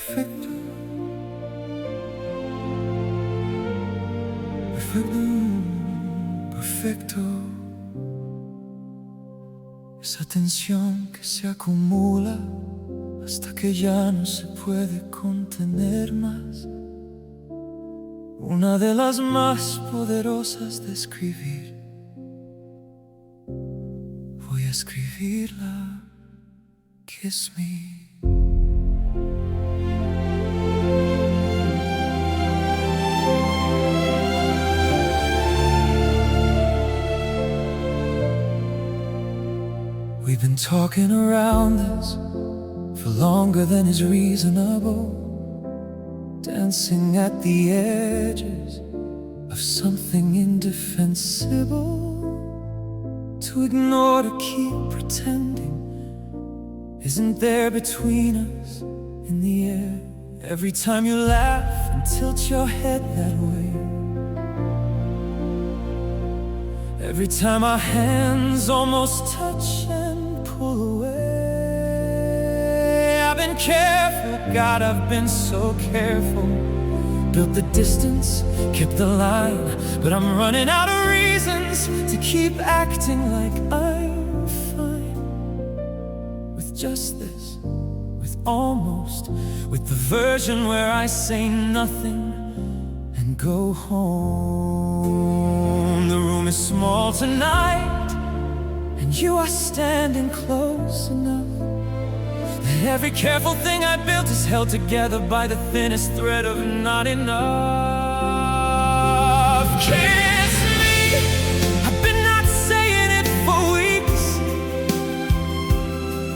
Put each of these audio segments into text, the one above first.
Perfecto, perfecto, perfecto. Esa tensión que se acumula hasta que ya no se puede contener más. Una de las más poderosas de escribir. Voy a escribirla. Kiss me. We've been talking around this for longer than is reasonable, dancing at the edges of something indefensible. To ignore, to keep pretending, isn't there between us in the air? Every time you laugh and tilt your head that way, every time our hands almost touch and pull away. I've been careful, God, I've been so careful. Built the distance, kept the line, but I'm running out of reasons to keep acting like I'm fine. With just this, with almost, with the version where I say nothing and go home. The room is small tonight, and you are standing close enough that every careful thing I built is held together by the thinnest thread of not enough. Kiss me, I've been not saying it for weeks.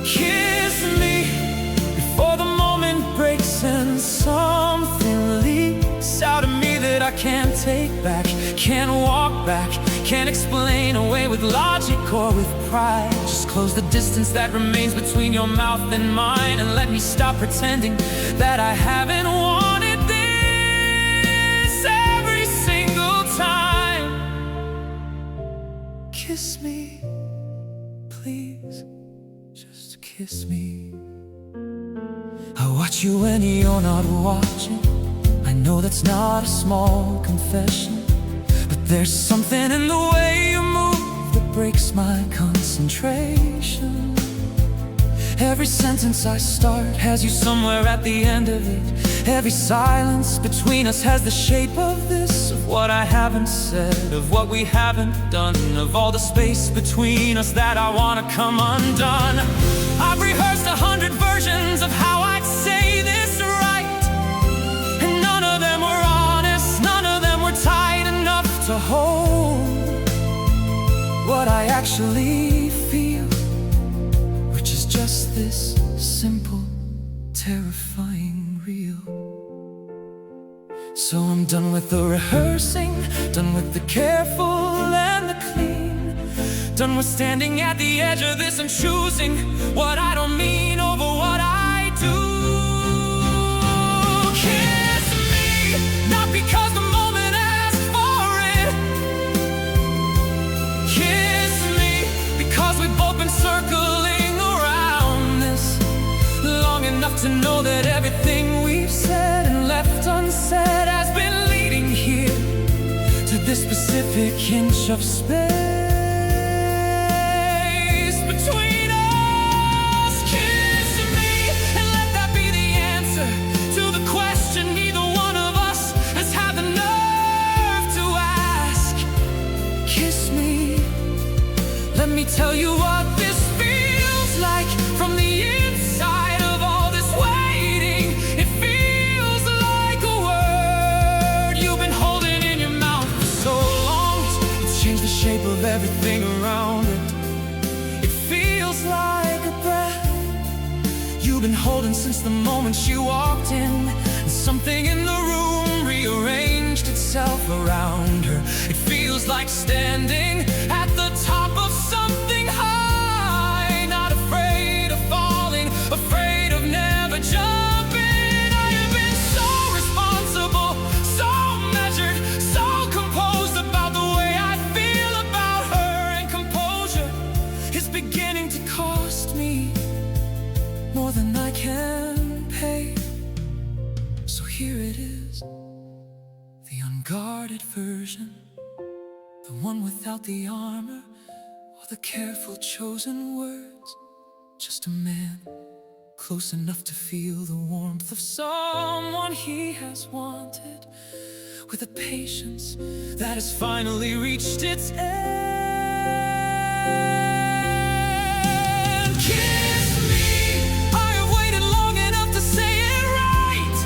Kiss me before the moment breaks and something leaks out of me that I can't take back, can't walk back, can't explain away with logic or with pride. Just close the distance that remains between your mouth and mine, and let me stop pretending that I haven't wanted this every single time. Kiss me, please, just kiss me. I watch you when you're not watching. I know that's not a small confession, but there's something in the way you move that breaks my concentration. Every sentence I start has you somewhere at the end of it. Every silence between us has the shape of this, of what I haven't said, of what we haven't done, of all the space between us that I wanna come undone. I've rehearsed 100 versions of how I'd say this right, and none of them were honest, none of them were tight enough to hold what I actually feel, which is just this simple, terrifying real. So I'm done with the rehearsing, done with the careful and the clean, done with standing at the edge of this and choosing what I don't mean over what I do. Kiss me, not because the moment asks for it. Kiss me, because we've both been circling around this long enough to know that everything we've said and left unsaid has been leading here to this specific inch of space between us. Kiss me, and let that be the answer to the question neither one of us has had the nerve to ask. Kiss me, let me tell you what this feels like from the inside of all this waiting. It feels like a word you've been holding in your mouth for so long. It's changed the shape of everything around it. It feels like a breath you've been holding since the moment she walked in, and something in the room rearranged itself around her. It feels like standing at the top of something high, not afraid of falling, afraid of never jumping. I have been so responsible, so measured, so composed about the way I feel about her, and composure is beginning to cost me more than I can pay. unguarded version, the one without the armor or the careful chosen words. Just a man close enough to feel the warmth of someone he has wanted, with a patience that has finally reached its end. Kiss me, I have waited long enough to say it right.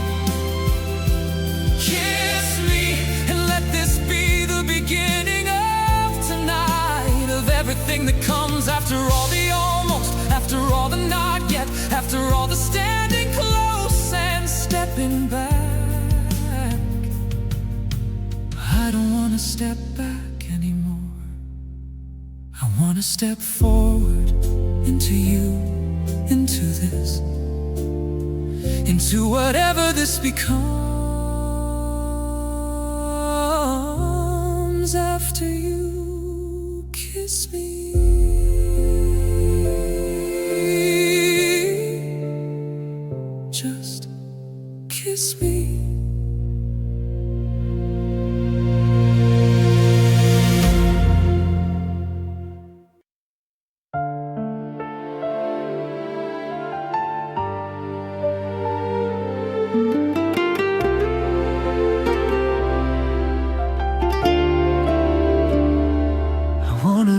Kiss me, and let this be the beginning of tonight, of everything that comes after all the almost, after all the not yet, after all the standing close and stepping back. I don't want to step back anymore. I want to step forward into you, into this, into whatever this becomes after you kiss me. Just kiss me.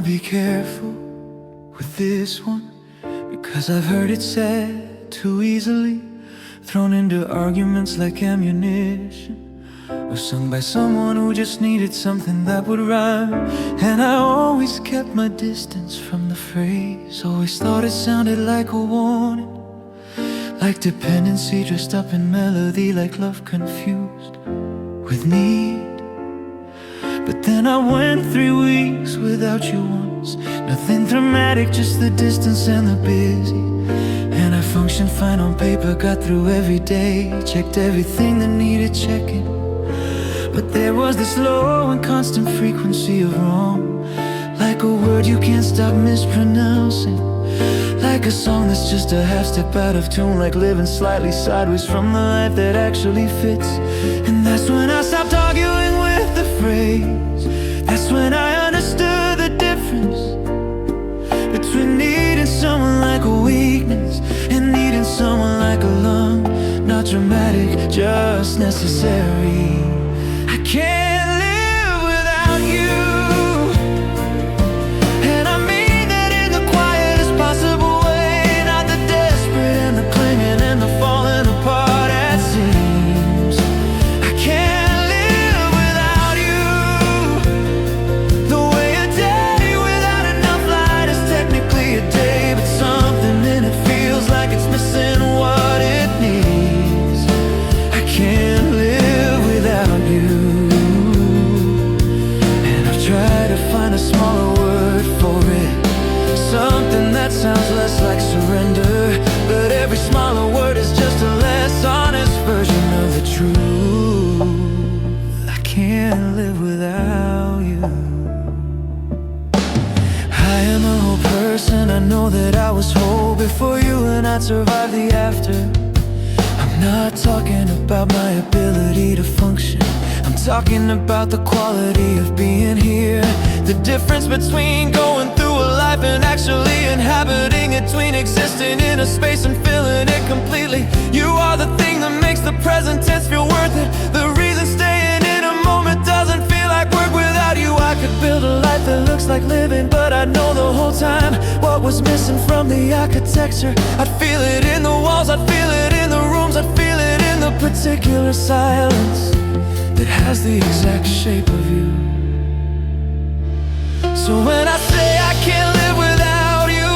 Be careful with this one, because I've heard it said too easily, thrown into arguments like ammunition, or sung by someone who just needed something that would rhyme. And I always kept my distance from the phrase, always thought it sounded like a warning, like dependency dressed up in melody, like love confused with need. But then I went 3 weeks without you once, nothing dramatic, just the distance and the busy. And I functioned fine on paper, got through every day, checked everything that needed checking. But there was this low and constant frequency of wrong, like a word you can't stop mispronouncing, like a song that's just a half step out of tune, like living slightly sideways from the life that actually fits. And that's when I stopped arguing with the phrase. That's when I understood the difference between needing someone like a weakness and needing someone like a lung. Not dramatic, just necessary. I can't live without you, and I mean that in the quietest possible way, not the desperate and the clinging and the falling apart at seams. I can't live without you, the way a day without enough light is technically a day, but something in it feels like it's missing what it needs. I can't live without you, and I've tried to find a smaller word for it, something that sounds less like surrender, but every smaller word is just a less honest version of the truth. I can't live without you. I am a whole person, I know that I was whole before you, and I'd survive the after. I'm not talking about my ability to function, I'm talking about the quality of being here. The difference between going through a life and actually inhabiting it, between existing in a space and filling it completely. You are the thing that makes the present tense feel worth it, the reason staying in a moment doesn't feel like work. Without you I could build a life that looks like living, but I know the whole time what was missing from the architecture. I'd feel it in the walls, I'd feel it in the rooms, I'd feel it in the particular silence that has the exact shape of you. So when I say I can't live without you,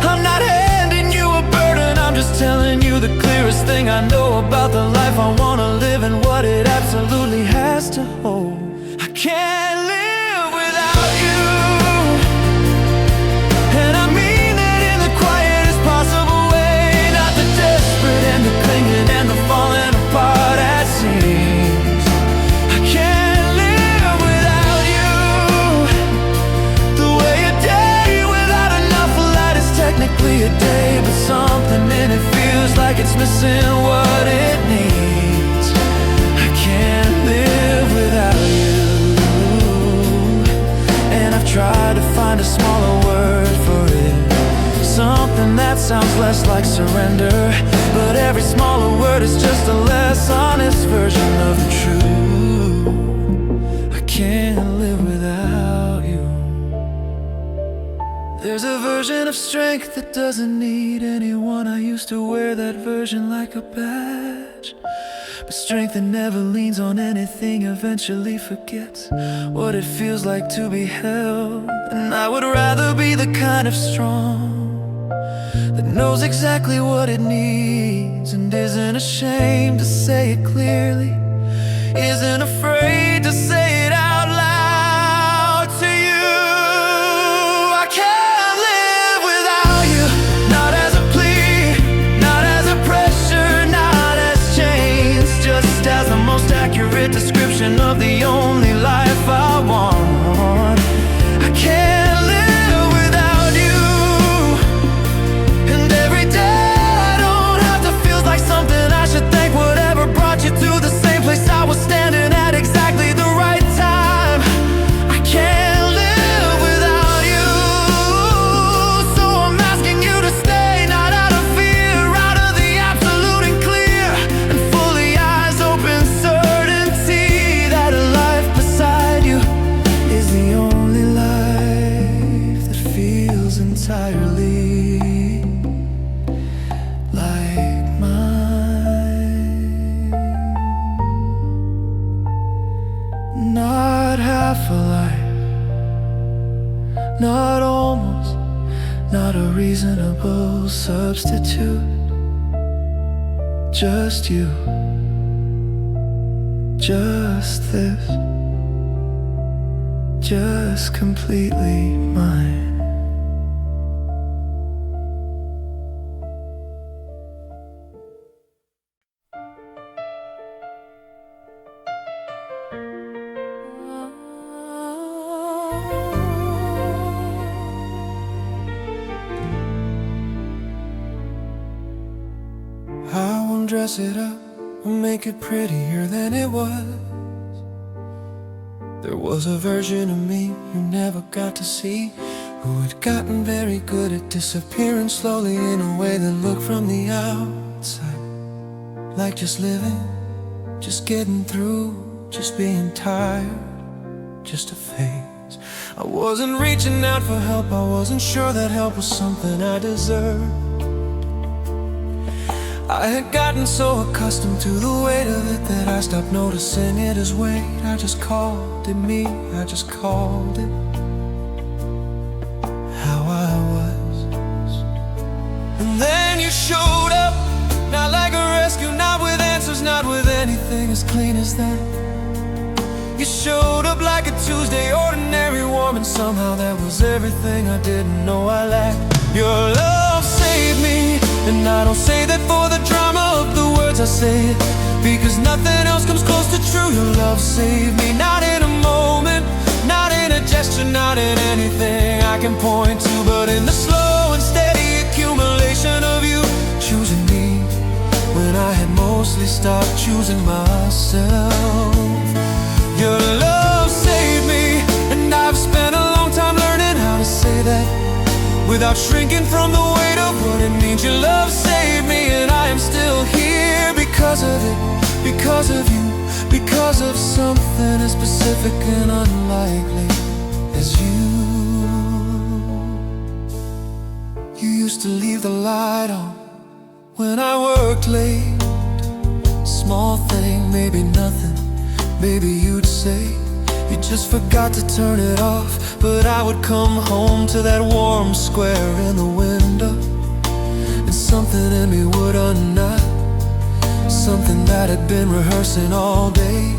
I'm not handing you a burden, I'm just telling you the clearest thing I know about the life I wanna live and what it absolutely has to hold. I can't live without you, and I mean that in the quietest possible way, not the desperate and the clinging and the falling apart at seams. I can't live without you, the way a day without enough light is technically a day, but something in it feels like it's missing what it needs. I can't live without find a smaller word for it, something that sounds less like surrender. But every smaller word is just a less honest version of the truth. I can't live without you. There's a version of strength that doesn't need anyone. I used to wear that version like a badge. But strength that never leans on anything eventually forgets what it feels like to be held. And I would rather be the kind of strong that knows exactly what it needs and isn't ashamed to say it clearly, isn't afraid to say it out loud to you. I can't live without you, not as a plea, not as a pressure, not as chains, just as the most accurate description of the only life I want. I can't live without you, and every day I don't have to feel like something I should thank. Whatever brought you to the same place I was standing at exactly the right time. I can't live without you, so I'm asking you to stay, not out of fear, out of the absolute and clear, and fully eyes open certainty that a life beside you is the only life that feels entirely like mine. Not half a life, not almost, not a reasonable substitute. Just you, just this, just completely mine. I won't dress it up or make it prettier than it was. There was a version of me you never got to see, who had gotten very good at disappearing slowly in a way that looked from the outside like just living, just getting through, just being tired, just a phase. I wasn't reaching out for help, I wasn't sure that help was something I deserved. I had gotten so accustomed to the weight of it that I stopped noticing it as weight. I just called it me, I just called it how I was. And then you showed up, not like a rescue, not with answers, not with anything as clean as that. You showed up like a Tuesday, ordinary, warm, and somehow that was everything I didn't know I lacked. Your love saved me, and I don't say that for the drama of the words I say it, because nothing else comes close to true. Your love saved me, not in a moment, not in a gesture, not in anything I can point to, but in the slow and steady accumulation of you choosing me when I had mostly stopped choosing myself. Your love saved me, and I've spent a long time learning how to say that without shrinking from the weight of what it means. Your love saved me, and I am still here because of it, because of you, because of something as specific and unlikely as you. You used to leave the light on when I worked late. Small thing, maybe nothing, maybe you'd say you just forgot to turn it off. But I would come home to that warm square in the window, and something in me would unknot, something that had been rehearsing all day,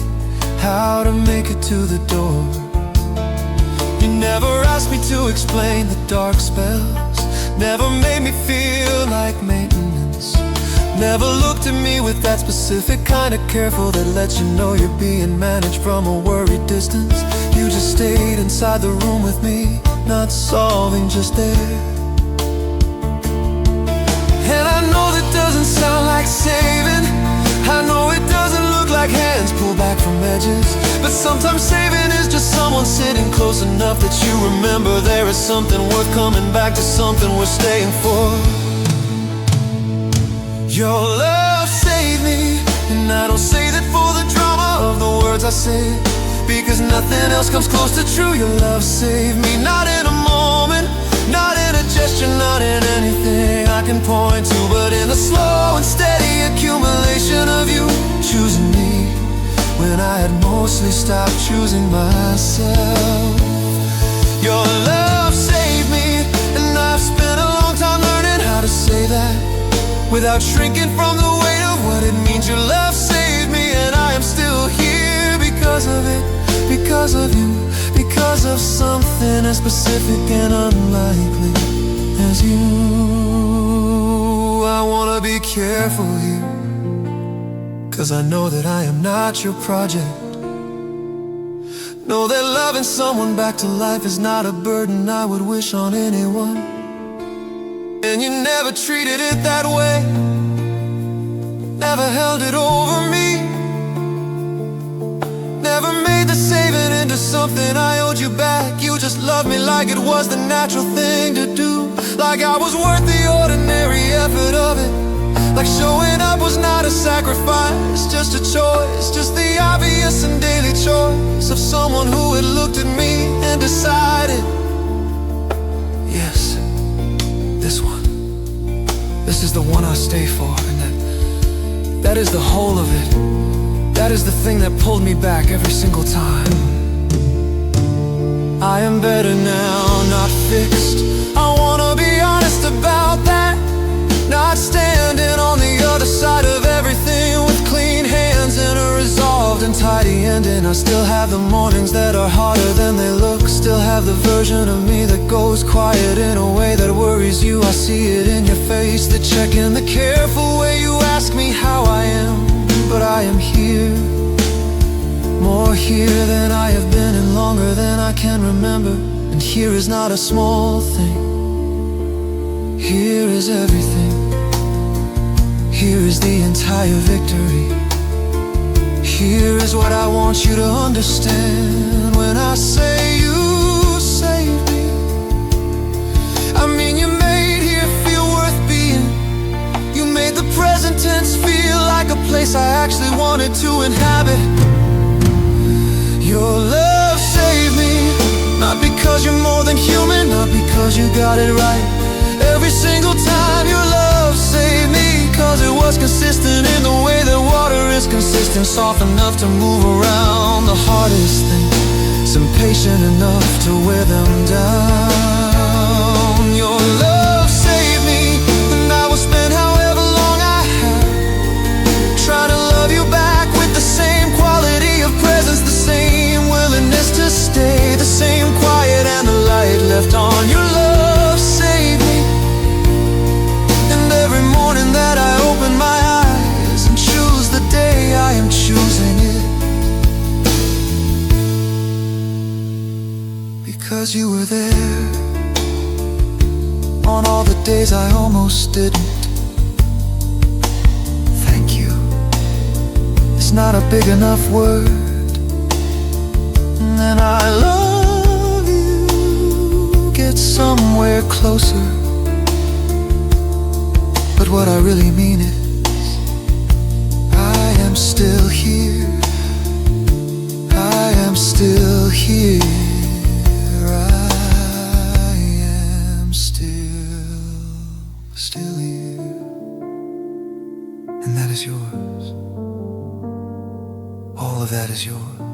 how to make it to the door. You never asked me to explain the dark spells, never made me feel like maintenance, never looked at me with that specific kind of careful that lets you know you're being managed from a worried distance. You just stayed inside the room with me, not solving, just there. And I know that doesn't sound like saving, I know it doesn't look like hands pulled back from edges, but sometimes saving is just someone sitting close enough that you remember there is something worth coming back to, something worth staying for. Your love saved me, and I don't say that for the drama of the words I say, because nothing else comes close to true. Your love saved me, not in a moment, not in a gesture, not in anything I can point to, but in the slow and steady accumulation of you choosing me when I had mostly stopped choosing myself. Your love saved me, and I've spent a long time learning how to say that without shrinking from the weight of what it means. Your love saved me, and I am still here because of it, because of you, because of something as specific and unlikely as you. I wanna be careful here, 'cause I know that I am not your project. Know that loving someone back to life is not a burden I would wish on anyone. And you never treated it that way, never held it over me, never made the saving into something I owed you back. You just loved me like it was the natural thing to do, like I was worth the ordinary effort of it, like showing up was not a sacrifice, just a choice, just the obvious and daily choice of someone who had looked at me and decided, yes, this one, this is the one I stay for. And that is the whole of it. That is the thing that pulled me back every single time. I am better now, not fixed. I wanna be honest about that, not standing on the other side of everything with clean hands and a resolved and tidy ending. I still have the mornings that are harder than they look, still have the version of me that goes quiet in a way that worries you. I see it in your face, the check in the careful way you ask me how I am. But I am here, more here than I have been in longer than I can remember. And here is not a small thing, here is everything. Here is the entire victory. Here is what I want you to understand when I say you saved me. I mean, you made here feel worth being. You made the present tense feel like a place I actually wanted to inhabit. Your love saved me, not because you're more than human, not because you got it right every single time. Your love saved me, 'cause it was consistent in the way that water is consistent, soft enough to move around the hardest things, and patient enough to wear them down. Your love saved me, and I will spend however long I have trying to love you back with the same quality of presence, the same willingness to stay, the same quiet and the light left on. Your love saved me, and every morning that I open my eyes and choose the day, I am choosing it because you were there on all the days I almost didn't. Thank you. It's not a big enough word. And I love you, get somewhere closer, but what I really mean is I am still here, I am still here, I am still here. And that is yours, all of that is yours.